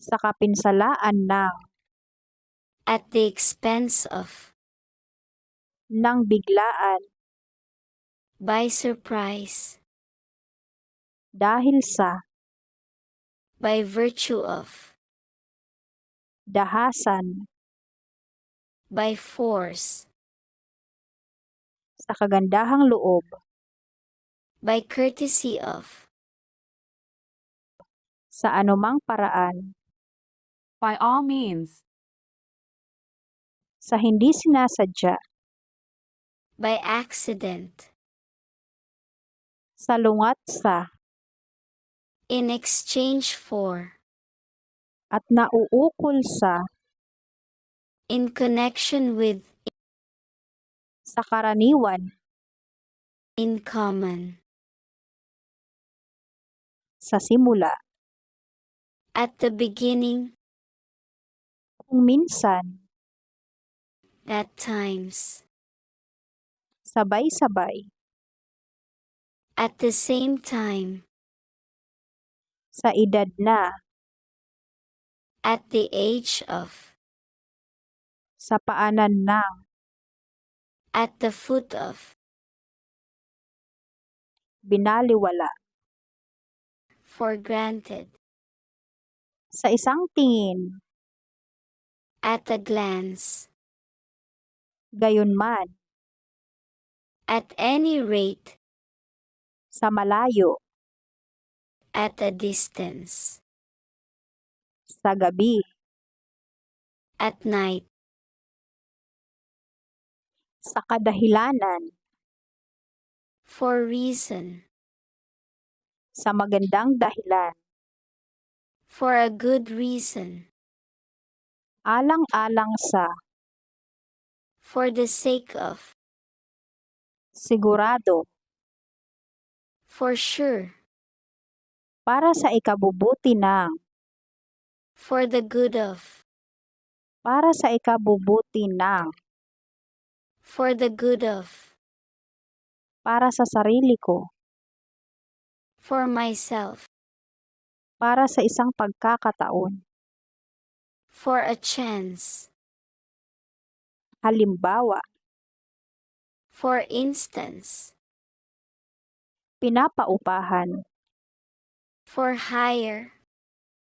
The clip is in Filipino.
sa kapinsalaan at the expense of, ng biglaan, by surprise, dahil sa, by virtue of, dahasan, by force, sa kagandahang loob, by courtesy of, sa anumang paraan, By all means. sa hindi sinasadya, by accident, sa lungat sa, in exchange for, at nauukol sa, in connection with, sa karaniwan, in common, sa simula, at the beginning, kung minsan, at times, sabay-sabay, at the same time, sa edad na, at the age of, sa paanan ng, at the foot of, binaliwala, for granted, sa isang tingin, at a glance, gayunman, at any rate, sa malayo, at a distance, sa gabi, at night, sa kadahilanan, for reason, sa magandang dahilan, for a good reason, alang-alang sa, for the sake of, sigurado, for sure, para sa ikabubuti ng, for the good of, para sa ikabubuti ng, for the good of, para sa sarili ko, for myself, para sa isang pagkakataon, for a chance, halimbawa, for instance, pinapaupahan, for hire,